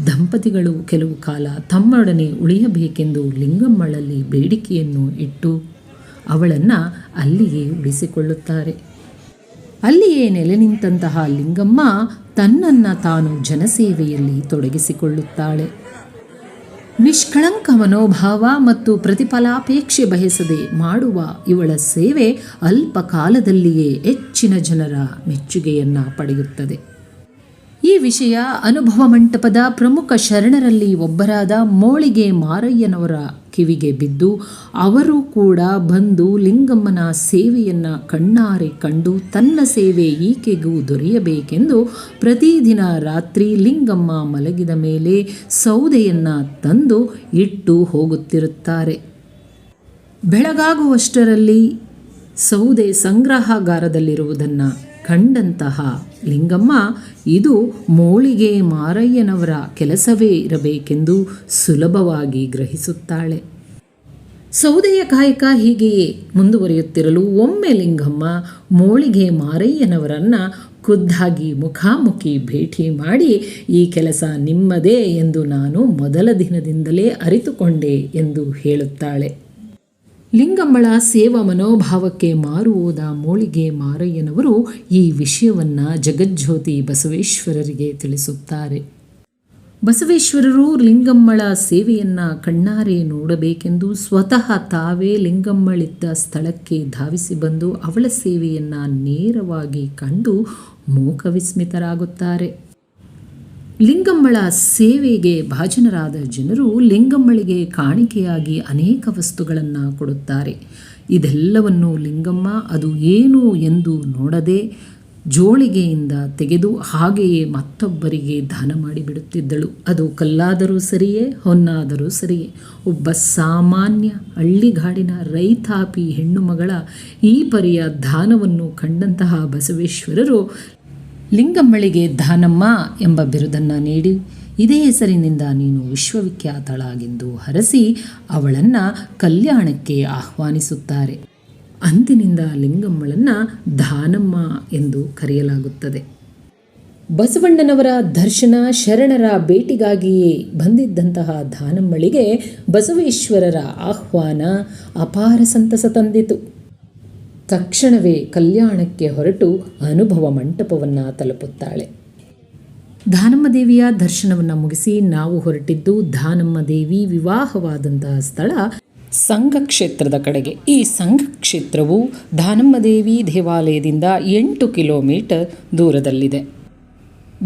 ದಂಪತಿಗಳು ಕೆಲವು ಕಾಲ ತಮ್ಮೊಡನೆ ಉಳಿಯಬೇಕೆಂದು ಲಿಂಗಮ್ಮಳಲ್ಲಿ ಬೇಡಿಕೆಯನ್ನು ಇಟ್ಟು ಅವಳನ್ನು ಅಲ್ಲಿಯೇ ಉಳಿಸಿಕೊಳ್ಳುತ್ತಾರೆ. ಅಲ್ಲಿಯೇ ನೆಲೆ ನಿಂತಹ ಲಿಂಗಮ್ಮ ತನ್ನನ್ನು ತಾನು ಜನಸೇವೆಯಲ್ಲಿ ತೊಡಗಿಸಿಕೊಳ್ಳುತ್ತಾಳೆ. ನಿಷ್ಕಳಂಕ ಮನೋಭಾವ ಮತ್ತು ಪ್ರತಿಫಲಾಪೇಕ್ಷೆ ಬಯಸದೆ ಮಾಡುವ ಇವಳ ಸೇವೆ ಅಲ್ಪ ಕಾಲದಲ್ಲಿಯೇ ಹೆಚ್ಚಿನ ಜನರ ಮೆಚ್ಚುಗೆಯನ್ನು ಪಡೆಯುತ್ತದೆ. ಈ ವಿಷಯ ಅನುಭವ ಮಂಟಪದ ಪ್ರಮುಖ ಶರಣರಲ್ಲಿ ಒಬ್ಬರಾದ ಮೋಳಿಗೆ ಮಾರಯ್ಯನವರ ಕಿವಿಗೆ ಬಿದ್ದು ಅವರು ಕೂಡ ಬಂದು ಲಿಂಗಮ್ಮನ ಸೇವೆಯನ್ನು ಕಣ್ಣಾರೆ ಕಂಡು ತನ್ನ ಸೇವೆ ಈಕೆಗೂ ದೊರೆಯಬೇಕೆಂದು ಪ್ರತಿದಿನ ರಾತ್ರಿ ಲಿಂಗಮ್ಮ ಮಲಗಿದ ಮೇಲೆ ಸೌದೆಯನ್ನು ತಂದು ಇಟ್ಟು ಹೋಗುತ್ತಿರುತ್ತಾರೆ. ಬೆಳಗಾಗುವಷ್ಟರಲ್ಲಿ ಸೌದೆ ಸಂಗ್ರಹಾಗಾರದಲ್ಲಿರುವುದನ್ನು ಕಂಡಂತಹ ಲಿಂಗಮ್ಮ ಇದು ಮೋಳಿಗೆ ಮಾರಯ್ಯನವರ ಕೆಲಸವೇ ಇರಬೇಕೆಂದು ಸುಲಭವಾಗಿ ಗ್ರಹಿಸುತ್ತಾಳೆ. ಸೌದೆಯ ಕಾಯಕ ಹೀಗೆಯೇ ಮುಂದುವರಿಯುತ್ತಿರಲು ಒಮ್ಮೆ ಲಿಂಗಮ್ಮ ಮೋಳಿಗೆ ಮಾರಯ್ಯನವರನ್ನು ಖುದ್ದಾಗಿ ಮುಖಾಮುಖಿ ಭೇಟಿ ಮಾಡಿ, ಈ ಕೆಲಸ ನಿಮ್ಮದೇ ಎಂದು ನಾನು ಮೊದಲ ದಿನದಿಂದಲೇ ಅರಿತುಕೊಂಡೆ ಎಂದು ಹೇಳುತ್ತಾಳೆ. ಲಿಂಗಮ್ಮಳ ಸೇವಾ ಮನೋಭಾವಕ್ಕೆ ಮಾರುಹೋದ ಮೋಳಿಗೆ ಮಾರಯ್ಯನವರು ಈ ವಿಷಯವನ್ನು ಜಗಜ್ಯೋತಿ ಬಸವೇಶ್ವರರಿಗೆ ತಿಳಿಸುತ್ತಾರೆ. ಬಸವೇಶ್ವರರು ಲಿಂಗಮ್ಮಳ ಸೇವೆಯನ್ನು ಕಣ್ಣಾರೆ ನೋಡಬೇಕೆಂದು ಸ್ವತಃ ತಾವೇ ಲಿಂಗಮ್ಮಳಿದ್ದ ಸ್ಥಳಕ್ಕೆ ಧಾವಿಸಿ ಬಂದು ಅವಳ ಸೇವೆಯನ್ನು ನೇರವಾಗಿ ಕಂಡು ಮೂಕವಿಸ್ಮಿತರಾಗುತ್ತಾರೆ. ಲಿಂಗಮ್ಮಳ ಸೇವೆಗೆ ಭಾಜನರಾದ ಜನರು ಲಿಂಗಮ್ಮಳಿಗೆ ಕಾಣಿಕೆಯಾಗಿ ಅನೇಕ ವಸ್ತುಗಳನ್ನು ಕೊಡುತ್ತಾರೆ. ಇದೆಲ್ಲವನ್ನು ಲಿಂಗಮ್ಮ ಅದು ಏನು ಎಂದು ನೋಡದೆ ಜೋಳಿಗೆಯಿಂದ ತೆಗೆದು ಹಾಗೆಯೇ ಮತ್ತೊಬ್ಬರಿಗೆ ದಾನ ಮಾಡಿಬಿಡುತ್ತಿದ್ದಳು. ಅದು ಕಲ್ಲಾದರೂ ಸರಿಯೇ, ಹೊನ್ನಾದರೂ ಸರಿಯೇ. ಒಬ್ಬ ಸಾಮಾನ್ಯ ಹಳ್ಳಿಗಾಡಿನ ರೈತಾಪಿ ಹೆಣ್ಣು ಮಗಳ ಈ ಪರಿಯ ದಾನವನ್ನು ಕಂಡಂತಹ ಬಸವೇಶ್ವರರು ಲಿಂಗಮ್ಮಳಿಗೆ ದಾನಮ್ಮ ಎಂಬ ಬಿರುದನ್ನು ನೀಡಿ ಇದೇ ಹೆಸರಿನಿಂದ ನೀನು ವಿಶ್ವವಿಖ್ಯಾತಳಾಗೆಂದು ಹರಸಿ ಅವಳನ್ನು ಕಲ್ಯಾಣಕ್ಕೆ ಆಹ್ವಾನಿಸುತ್ತಾರೆ. ಅಂದಿನಿಂದ ಲಿಂಗಮ್ಮಳನ್ನು ದಾನಮ್ಮ ಎಂದು ಕರೆಯಲಾಗುತ್ತದೆ. ಬಸವಣ್ಣನವರ ದರ್ಶನ ಶರಣರ ಭೇಟಿಗಾಗಿಯೇ ಬಂದಿದ್ದಂತಹ ದಾನಮ್ಮಳಿಗೆ ಬಸವೇಶ್ವರರ ಆಹ್ವಾನ ಅಪಾರ ಸಂತಸ ತಂದಿತು. ತಕ್ಷಣವೇ ಕಲ್ಯಾಣಕ್ಕೆ ಹೊರಟು ಅನುಭವ ಮಂಟಪವನ್ನು ತಲುಪುತ್ತಾಳೆ. ದಾನಮ್ಮ ದೇವಿಯ ದರ್ಶನವನ್ನು ಮುಗಿಸಿ ನಾವು ಹೊರಟಿದ್ದು ದಾನಮ್ಮ ದೇವಿ ವಿವಾಹವಾದಂತಹ ಸ್ಥಳ ಸಂಘಕ್ಷೇತ್ರದ ಕಡೆಗೆ. ಈ ಸಂಘಕ್ಷೇತ್ರವು ದಾನಮ್ಮ ದೇವಿ ದೇವಾಲಯದಿಂದ 8 ಕಿಲೋಮೀಟರ್ ದೂರದಲ್ಲಿದೆ.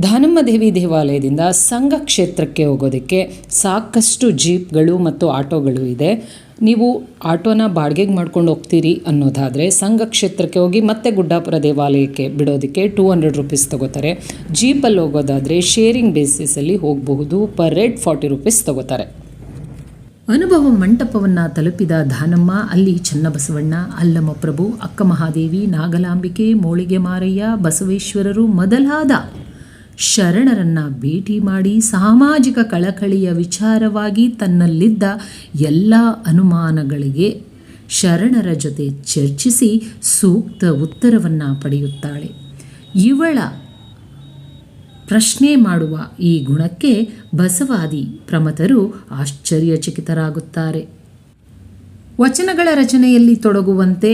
ದಾನಮ್ಮ ದೇವಿ ದೇವಾಲಯದಿಂದ ಸಂಘಕ್ಷೇತ್ರಕ್ಕೆ ಹೋಗೋದಕ್ಕೆ ಸಾಕಷ್ಟು ಜೀಪ್ಗಳು ಮತ್ತು ಆಟೋಗಳು ಇದೆ. ನೀವು ಆಟೋನ ಬಾಡಿಗೆಗೆ ಮಾಡ್ಕೊಂಡು ಹೋಗ್ತೀರಿ ಅನ್ನೋದಾದರೆ ಸಂಘಕ್ಷೇತ್ರಕ್ಕೆ ಹೋಗಿ ಮತ್ತೆ ಗುಡ್ಡಾಪುರ ದೇವಾಲಯಕ್ಕೆ ಬಿಡೋದಕ್ಕೆ 200 ರೂಪೀಸ್ ತಗೋತಾರೆ. ಜೀಪಲ್ಲಿ ಹೋಗೋದಾದರೆ ಶೇರಿಂಗ್ ಬೇಸಿಸಲ್ಲಿ ಹೋಗಬಹುದು. ಪರ್ ಹೆಡ್ 40 ರೂಪೀಸ್ ತಗೋತಾರೆ. ಅನುಭವ ಮಂಟಪವನ್ನು ತಲುಪಿದ ದಾನಮ್ಮ ಅಲ್ಲಿ ಚನ್ನಬಸವಣ್ಣ, ಅಲ್ಲಮ ಪ್ರಭು, ಅಕ್ಕ ಮಹಾದೇವಿ, ನಾಗಲಾಂಬಿಕೆ, ಮೋಳಿಗೆ ಮಾರಯ್ಯ, ಬಸವೇಶ್ವರರು ಮೊದಲಾದ ಶರಣರನ್ನು ಭೇಟಿ ಮಾಡಿ ಸಾಮಾಜಿಕ ಕಳಕಳಿಯ ವಿಚಾರವಾಗಿ ತನ್ನಲ್ಲಿದ್ದ ಎಲ್ಲ ಅನುಮಾನಗಳಿಗೆ ಶರಣರ ಜೊತೆ ಚರ್ಚಿಸಿ ಸೂಕ್ತ ಉತ್ತರವನ್ನು ಪಡೆಯುತ್ತಾಳೆ. ಇವಳ ಪ್ರಶ್ನೆ ಮಾಡುವ ಈ ಗುಣಕ್ಕೆ ಬಸವಾದಿ ಪ್ರಮಥರು ಆಶ್ಚರ್ಯಚಕಿತರಾಗುತ್ತಾರೆ. ವಚನಗಳ ರಚನೆಯಲ್ಲಿ ತೊಡಗುವಂತೆ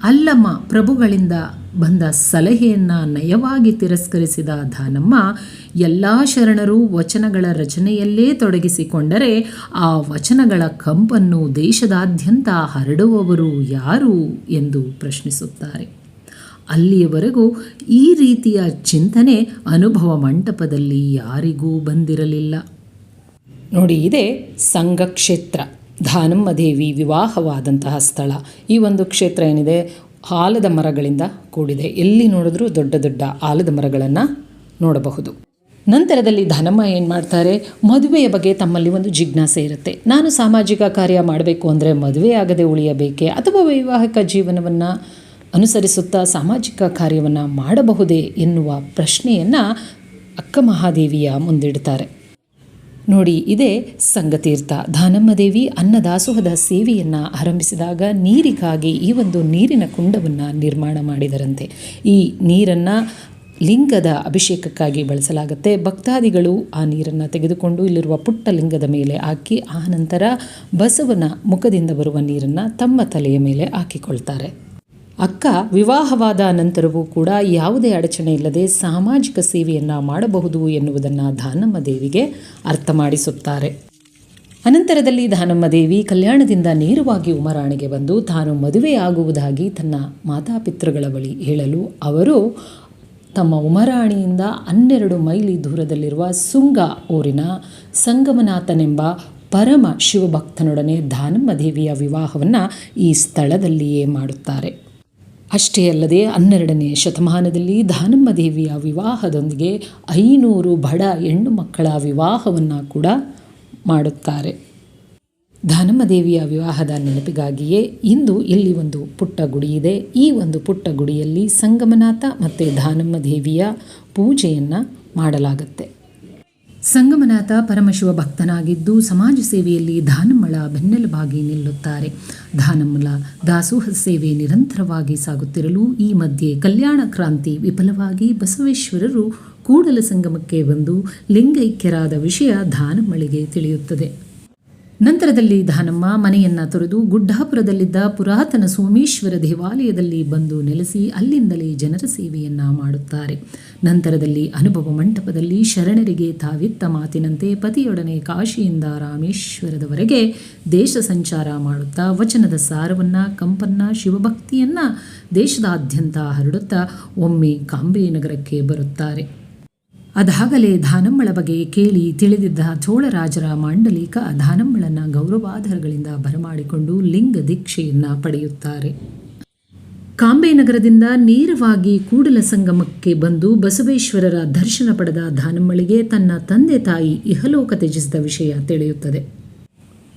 ಅಲ್ಲಮ ಪ್ರಭುಗಳಿಂದ ಬಂದ ಸಲಹೆಯನ್ನು ನಯವಾಗಿ ತಿರಸ್ಕರಿಸಿದ ದಾನಮ್ಮ ಎಲ್ಲ ಶರಣರು ವಚನಗಳ ರಚನೆಯಲ್ಲೇ ತೊಡಗಿಸಿಕೊಂಡರೆ ಆ ವಚನಗಳ ಕಂಪನ್ನು ದೇಶದಾದ್ಯಂತ ಹರಡುವವರು ಯಾರು ಎಂದು ಪ್ರಶ್ನಿಸುತ್ತಾರೆ. ಅಲ್ಲಿಯವರೆಗೂ ಈ ರೀತಿಯ ಚಿಂತನೆ ಅನುಭವ ಮಂಟಪದಲ್ಲಿ ಯಾರಿಗೂ ಬಂದಿರಲಿಲ್ಲ. ನೋಡಿ, ಇದೇ ಸಂಘಕ್ಷೇತ್ರ, ದಾನಮ್ಮ ದೇವಿ ವಿವಾಹವಾದಂತಹ ಸ್ಥಳ. ಈ ಒಂದು ಕ್ಷೇತ್ರ ಏನಿದೆ ಆಲದ ಮರಗಳಿಂದ ಕೂಡಿದೆ. ಎಲ್ಲಿ ನೋಡಿದ್ರೂ ದೊಡ್ಡ ದೊಡ್ಡ ಆಲದ ಮರಗಳನ್ನು ನೋಡಬಹುದು. ನಂತರದಲ್ಲಿ ದಾನಮ್ಮ ಏನು ಮಾಡ್ತಾರೆ, ಮದುವೆಯ ಬಗ್ಗೆ ತಮ್ಮಲ್ಲಿ ಒಂದು ಜಿಜ್ಞಾಸೆ ಇರುತ್ತೆ. ನಾನು ಸಾಮಾಜಿಕ ಕಾರ್ಯ ಮಾಡಬೇಕು ಅಂದರೆ ಮದುವೆ ಆಗದೆ ಉಳಿಯಬೇಕೆ ಅಥವಾ ವೈವಾಹಿಕ ಜೀವನವನ್ನು ಅನುಸರಿಸುತ್ತಾ ಸಾಮಾಜಿಕ ಕಾರ್ಯವನ್ನು ಮಾಡಬಹುದೇ ಎನ್ನುವ ಪ್ರಶ್ನೆಯನ್ನು ಅಕ್ಕ ಮಹಾದೇವಿಯ ಮುಂದಿಡ್ತಾರೆ. ನೋಡಿ, ಇದೇ ಸಂಘತೀರ್ಥ. ದಾನಮ್ಮ ದೇವಿ ಅನ್ನದಾಸೋಹದ ಸೇವೆಯನ್ನು ಆರಂಭಿಸಿದಾಗ ನೀರಿಗಾಗಿ ಈ ಒಂದು ನೀರಿನ ಕುಂಡವನ್ನು ನಿರ್ಮಾಣ ಮಾಡಿದರಂತೆ. ಈ ನೀರನ್ನು ಲಿಂಗದ ಅಭಿಷೇಕಕ್ಕಾಗಿ ಬಳಸಲಾಗುತ್ತೆ. ಭಕ್ತಾದಿಗಳು ಆ ನೀರನ್ನು ತೆಗೆದುಕೊಂಡು ಇಲ್ಲಿರುವ ಪುಟ್ಟ ಲಿಂಗದ ಮೇಲೆ ಹಾಕಿ ಆ ನಂತರ ಬಸವನ ಮುಖದಿಂದ ಬರುವ ನೀರನ್ನು ತಮ್ಮ ತಲೆಯ ಮೇಲೆ ಹಾಕಿಕೊಳ್ತಾರೆ. ಅಕ್ಕ ವಿವಾಹವಾದ ನಂತರವೂ ಕೂಡ ಯಾವುದೇ ಅಡಚಣೆ ಇಲ್ಲದೆ ಸಾಮಾಜಿಕ ಸೇವೆಯನ್ನು ಮಾಡಬಹುದು ಎನ್ನುವುದನ್ನು ದಾನಮ್ಮ ದೇವಿಗೆ ಅರ್ಥ ಮಾಡಿಸುತ್ತಾರೆ. ಅನಂತರದಲ್ಲಿ ದಾನಮ್ಮ ದೇವಿ ಕಲ್ಯಾಣದಿಂದ ನೇರವಾಗಿ ಉಮರಾಣಿಗೆ ಬಂದು ತಾನು ಮದುವೆಯಾಗುವುದಾಗಿ ತನ್ನ ಮಾತಾಪಿತೃಗಳ ಬಳಿ ಹೇಳಲು ಅವರು ತಮ್ಮ ಉಮರಾಣಿಯಿಂದ 12 ಮೈಲಿ ದೂರದಲ್ಲಿರುವ ಸುಂಗ ಊರಿನ ಸಂಗಮನಾಥನೆಂಬ ಪರಮ ಶಿವಭಕ್ತನೊಡನೆ ದಾನಮ್ಮ ದೇವಿಯ ವಿವಾಹವನ್ನು ಈ ಸ್ಥಳದಲ್ಲಿಯೇ ಮಾಡುತ್ತಾರೆ. ಅಷ್ಟೇ ಅಲ್ಲದೆ 12ನೇ ಶತಮಾನದಲ್ಲಿ ದಾನಮ್ಮ ದೇವಿಯ ವಿವಾಹದೊಂದಿಗೆ 500 ಬಡ ಹೆಣ್ಣು ಮಕ್ಕಳ ವಿವಾಹವನ್ನು ಕೂಡ ಮಾಡುತ್ತಾರೆ. ದಾನಮ್ಮ ದೇವಿಯ ವಿವಾಹದ ನೆನಪಿಗಾಗಿಯೇ ಇಂದು ಇಲ್ಲಿ ಒಂದು ಪುಟ್ಟ ಗುಡಿ ಇದೆ. ಈ ಒಂದು ಪುಟ್ಟ ಗುಡಿಯಲ್ಲಿ ಸಂಗಮನಾಥ ಮತ್ತು ದಾನಮ್ಮ ದೇವಿಯ ಪೂಜೆಯನ್ನು ಮಾಡಲಾಗುತ್ತೆ. ಸಂಗಮನಾಥ ಪರಮಶಿವ ಭಕ್ತನಾಗಿದ್ದು ಸಮಾಜ ಸೇವೆಯಲ್ಲಿ ದಾನಮ್ಮಳ ಬೆನ್ನೆಲುಬಾಗಿ ನಿಲ್ಲುತ್ತಾರೆ. ದಾನಮ್ಮಳ ದಾಸೋಹ ಸೇವೆ ನಿರಂತರವಾಗಿ ಸಾಗುತ್ತಿರಲು ಈ ಮಧ್ಯೆ ಕಲ್ಯಾಣ ಕ್ರಾಂತಿ ವಿಫಲವಾಗಿ ಬಸವೇಶ್ವರರು ಕೂಡಲ ಸಂಗಮಕ್ಕೆ ಬಂದು ಲಿಂಗೈಕ್ಯರಾದ ವಿಷಯ ದಾನಮ್ಮಳಿಗೆ ತಿಳಿಯುತ್ತದೆ. ನಂತರದಲ್ಲಿ ದಾನಮ್ಮ ಮನೆಯನ್ನು ತೊರೆದು ಗುಡ್ಡಾಪುರದಲ್ಲಿದ್ದ ಪುರಾತನ ಸೋಮೇಶ್ವರ ದೇವಾಲಯದಲ್ಲಿ ಬಂದು ನೆಲೆಸಿ ಅಲ್ಲಿಂದಲೇ ಜನರ ಸೇವೆಯನ್ನು ಮಾಡುತ್ತಾರೆ. ನಂತರದಲ್ಲಿ ಅನುಭವ ಮಂಟಪದಲ್ಲಿ ಶರಣರಿಗೆ ತಾವಿತ್ತ ಮಾತಿನಂತೆ ಪತಿಯೊಡನೆ ಕಾಶಿಯಿಂದ ರಾಮೇಶ್ವರದವರೆಗೆ ದೇಶ ಸಂಚಾರ ಮಾಡುತ್ತಾ ವಚನದ ಸಾರವನ್ನು ಕಂಪನ್ನ ಶಿವಭಕ್ತಿಯನ್ನು ದೇಶದಾದ್ಯಂತ ಹರಡುತ್ತಾ ಒಮ್ಮೆ ಕಾಂಬೆ ನಗರಕ್ಕೆ ಬರುತ್ತಾರೆ. ಅದಾಗಲೇ ದಾನಮ್ಮಳ ಬಗ್ಗೆ ಕೇಳಿ ತಿಳಿದಿದ್ದ ಚೋಳರಾಜರ ಮಾಂಡಲಿಕ ದಾನಮ್ಮಳನ್ನು ಗೌರವಾಧಾರಗಳಿಂದ ಬರಮಾಡಿಕೊಂಡು ಲಿಂಗ ದೀಕ್ಷೆಯನ್ನು ಪಡೆಯುತ್ತಾರೆ. ಕಾಂಬೆ ನಗರದಿಂದ ನೇರವಾಗಿ ಕೂಡಲ ಸಂಗಮಕ್ಕೆ ಬಂದು ಬಸವೇಶ್ವರರ ದರ್ಶನ ಪಡೆದ ದಾನಮ್ಮಳಿಗೆ ತನ್ನ ತಂದೆ ತಾಯಿ ಇಹಲೋಕ ತ್ಯಜಿಸಿದ ವಿಷಯ ತಿಳಿಯುತ್ತದೆ.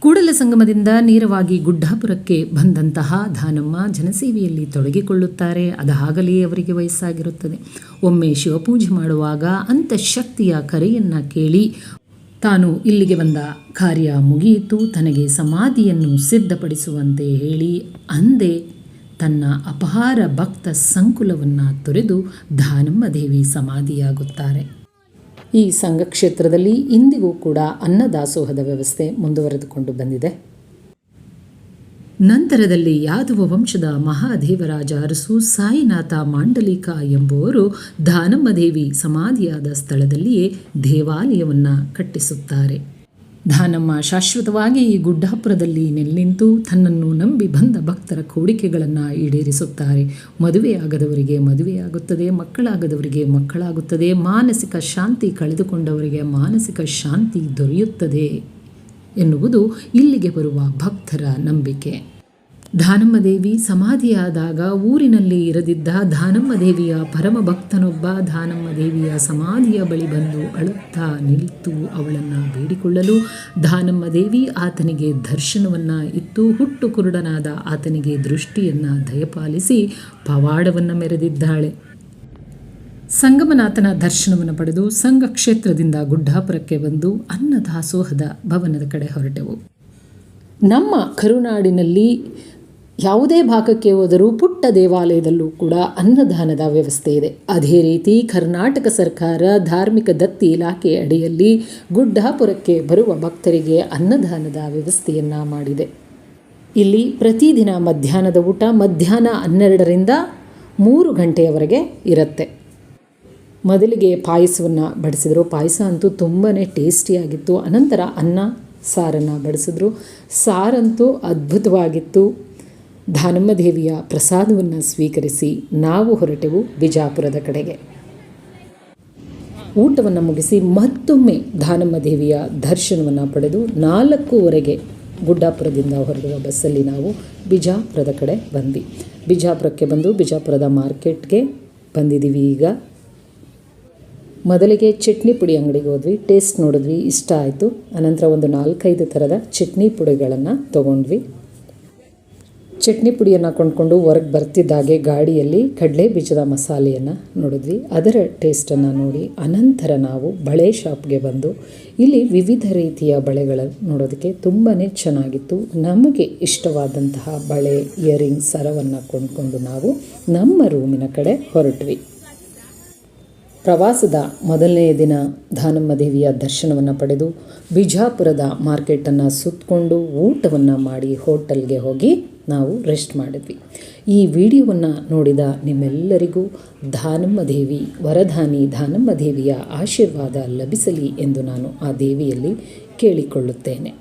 ಕೂಡಲ ಸಂಗಮದಿಂದ ನೇರವಾಗಿ ಗುಡ್ಡಾಪುರಕ್ಕೆ ಬಂದಂತಹ ದಾನಮ್ಮ ಜನಸೇವೆಯಲ್ಲಿ ತೊಡಗಿಕೊಳ್ಳುತ್ತಾರೆ. ಅದಾಗಲೇ ಅವರಿಗೆ ವಯಸ್ಸಾಗಿರುತ್ತದೆ. ಒಮ್ಮೆ ಶಿವಪೂಜೆ ಮಾಡುವಾಗ ಅಂತಃಶಕ್ತಿಯ ಕರೆಯನ್ನು ಕೇಳಿ ತಾನು ಇಲ್ಲಿಗೆ ಬಂದ ಕಾರ್ಯ ಮುಗಿಯಿತು, ತನಗೆ ಸಮಾಧಿಯನ್ನು ಸಿದ್ಧಪಡಿಸುವಂತೆ ಹೇಳಿ ಅಂದೇ ತನ್ನ ಅಪಾರ ಭಕ್ತ ಸಂಕುಲವನ್ನು ತೊರೆದು ದಾನಮ್ಮ ದೇವಿ ಸಮಾಧಿಯಾಗುತ್ತಾರೆ. ಈ ಸಂಘ ಕ್ಷೇತ್ರದಲ್ಲಿ ಇಂದಿಗೂ ಕೂಡ ಅನ್ನದಾಸೋಹದ ವ್ಯವಸ್ಥೆ ಮುಂದುವರೆದುಕೊಂಡು ಬಂದಿದೆ. ನಂತರದಲ್ಲಿ ಯಾದವ ವಂಶದ ಮಹಾದೇವರಾಜ ಅರಸು ಸಾಯಿನಾಥ ಮಾಂಡಲಿಕ ಎಂಬುವರು ದಾನಮ್ಮ ದೇವಿ ಸಮಾಧಿಯಾದ ಸ್ಥಳದಲ್ಲಿಯೇ ದೇವಾಲಯವನ್ನು ಕಟ್ಟಿಸುತ್ತಾರೆ. ದಾನಮ್ಮ ಶಾಶ್ವತವಾಗಿ ಈ ಗುಡ್ಡಾಪುರದಲ್ಲಿ ನೆಲ್ಲಿಂತು ತನ್ನನ್ನು ನಂಬಿ ಬಂದ ಭಕ್ತರ ಕೋರಿಕೆಗಳನ್ನು ಈಡೇರಿಸುತ್ತಾರೆ. ಮದುವೆಯಾಗದವರಿಗೆ ಮದುವೆಯಾಗುತ್ತದೆ, ಮಕ್ಕಳಾಗದವರಿಗೆ ಮಕ್ಕಳಾಗುತ್ತದೆ, ಮಾನಸಿಕ ಶಾಂತಿ ಕಳೆದುಕೊಂಡವರಿಗೆ ಮಾನಸಿಕ ಶಾಂತಿ ದೊರೆಯುತ್ತದೆ ಎನ್ನುವುದು ಇಲ್ಲಿಗೆ ಬರುವ ಭಕ್ತರ ನಂಬಿಕೆ. ದಾನಮ್ಮ ದೇವಿ ಸಮಾಧಿಯಾದಾಗ ಊರಿನಲ್ಲಿ ಇರದಿದ್ದ ದಾನಮ್ಮ ದೇವಿಯ ಪರಮ ಭಕ್ತನೊಬ್ಬ ದಾನಮ್ಮ ದೇವಿಯ ಸಮಾಧಿಯ ಬಳಿ ಬಂದು ಅಳುತ್ತಾ ನಿಂತು ಅವಳನ್ನು ಬೇಡಿಕೊಳ್ಳಲು ದಾನಮ್ಮ ದೇವಿ ಆತನಿಗೆ ದರ್ಶನವನ್ನು ಇತ್ತು. ಹುಟ್ಟು ಕುರುಡನಾದ ಆತನಿಗೆ ದೃಷ್ಟಿಯನ್ನು ದಯಪಾಲಿಸಿ ಪವಾಡವನ್ನು ಮೆರೆದಿದ್ದಾಳೆ. ಸಂಗಮನಾಥನ ದರ್ಶನವನ್ನು ಪಡೆದು ಸಂಘ ಕ್ಷೇತ್ರದಿಂದ ಗುಡ್ಡಾಪುರಕ್ಕೆ ಬಂದು ಅನ್ನದಾಸೋಹದ ಭವನದ ಕಡೆ ಹೊರಟೆವು. ನಮ್ಮ ಕರುನಾಡಿನಲ್ಲಿ ಯಾವುದೇ ಭಾಗಕ್ಕೆ ಹೋದರೂ ಪುಟ್ಟ ದೇವಾಲಯದಲ್ಲೂ ಕೂಡ ಅನ್ನದಾನದ ವ್ಯವಸ್ಥೆ ಇದೆ. ಅದೇ ರೀತಿ ಕರ್ನಾಟಕ ಸರ್ಕಾರ ಧಾರ್ಮಿಕ ದತ್ತಿ ಇಲಾಖೆ ಅಡಿಯಲ್ಲಿ ಗುಡ್ಡಾಪುರಕ್ಕೆ ಬರುವ ಭಕ್ತರಿಗೆ ಅನ್ನದಾನದ ವ್ಯವಸ್ಥೆಯನ್ನು ಮಾಡಿದೆ. ಇಲ್ಲಿ ಪ್ರತಿದಿನ ಮಧ್ಯಾಹ್ನದ ಊಟ ಮಧ್ಯಾಹ್ನ 12ರಿಂದ 3 ಗಂಟೆಯವರೆಗೆ ಇರುತ್ತೆ. ಮೊದಲಿಗೆ ಪಾಯಸವನ್ನು ಬಡಿಸಿದರು. ಪಾಯಸ ಅಂತೂ ತುಂಬಾ ಟೇಸ್ಟಿಯಾಗಿತ್ತು. ಅನಂತರ ಅನ್ನ ಸಾರನ್ನು ಬಡಿಸಿದ್ರು. ಸಾರಂತೂ ಅದ್ಭುತವಾಗಿತ್ತು. ದಾನಮ್ಮ ದೇವಿಯ ಪ್ರಸಾದವನ್ನು ಸ್ವೀಕರಿಸಿ ನಾವು ಹೊರಟೆವು ಬಿಜಾಪುರದ ಕಡೆಗೆ. ಊಟವನ್ನು ಮುಗಿಸಿ ಮತ್ತೊಮ್ಮೆ ದಾನಮ್ಮ ದೇವಿಯ ದರ್ಶನವನ್ನು ಪಡೆದು 4:00 ಗುಡ್ಡಾಪುರದಿಂದ ಹೊರಡುವ ಬಸ್ಸಲ್ಲಿ ನಾವು ಬಿಜಾಪುರದ ಕಡೆ ಬಂದ್ವಿ. ಬಿಜಾಪುರಕ್ಕೆ ಬಂದು ಬಿಜಾಪುರದ ಮಾರ್ಕೆಟ್ಗೆ ಬಂದಿದ್ದೀವಿ. ಈಗ ಮೊದಲಿಗೆ ಚಟ್ನಿ ಪುಡಿ ಅಂಗಡಿಗೆ ಹೋದ್ವಿ. ಟೇಸ್ಟ್ ನೋಡಿದ್ವಿ, ಇಷ್ಟ ಆಯಿತು. ಅನಂತರ ಒಂದು 4-5 ಥರದ ಚಟ್ನಿ ಪುಡಿಗಳನ್ನು ತೊಗೊಂಡ್ವಿ. ಚಟ್ನಿ ಪುಡಿಯನ್ನು ಕೊಂಡ್ಕೊಂಡು ಹೊರಗೆ ಬರ್ತಿದ್ದಾಗೆ ಗಾಡಿಯಲ್ಲಿ ಕಡಲೆ ಬೀಜದ ಮಸಾಲೆಯನ್ನು ನೋಡಿದ್ವಿ. ಅದರ ಟೇಸ್ಟನ್ನು ನೋಡಿ ಅನಂತರ ನಾವು ಬಳೆ ಶಾಪ್ಗೆ ಬಂದು ಇಲ್ಲಿ ವಿವಿಧ ರೀತಿಯ ಬಳೆಗಳನ್ನು ನೋಡೋದಕ್ಕೆ ತುಂಬಾ ಚೆನ್ನಾಗಿತ್ತು. ನಮಗೆ ಇಷ್ಟವಾದಂತಹ ಬಳೆ, ಇಯರಿಂಗ್, ಸರವನ್ನು ಕೊಂಡ್ಕೊಂಡು ನಾವು ನಮ್ಮ ರೂಮಿನ ಕಡೆ ಹೊರಟ್ವಿ. ಪ್ರವಾಸದ ಮೊದಲನೇ ದಿನ ದಾನಮ್ಮ ದೇವಿಯ ದರ್ಶನವನ್ನು ಪಡೆದು ಬಿಜಾಪುರದ ಮಾರ್ಕೆಟನ್ನು ಸುತ್ತಕೊಂಡು ಊಟವನ್ನು ಮಾಡಿ ಹೋಟೆಲ್ಗೆ ಹೋಗಿ ನಾವು ರೆಸ್ಟ್ ಮಾಡಿದ್ವಿ. ಈ ವಿಡಿಯೋವನ್ನು ನೋಡಿದ ನಿಮ್ಮೆಲ್ಲರಿಗೂ ದಾನಮ್ಮ ದೇವಿ ವರದಾನಿ ದಾನಮ್ಮ ದೇವಿಯ ಆಶೀರ್ವಾದ ಲಭಿಸಲಿ ಎಂದು ನಾನು ಆ ದೇವಿಯಲ್ಲಿ ಕೇಳಿಕೊಳ್ಳುತ್ತೇನೆ.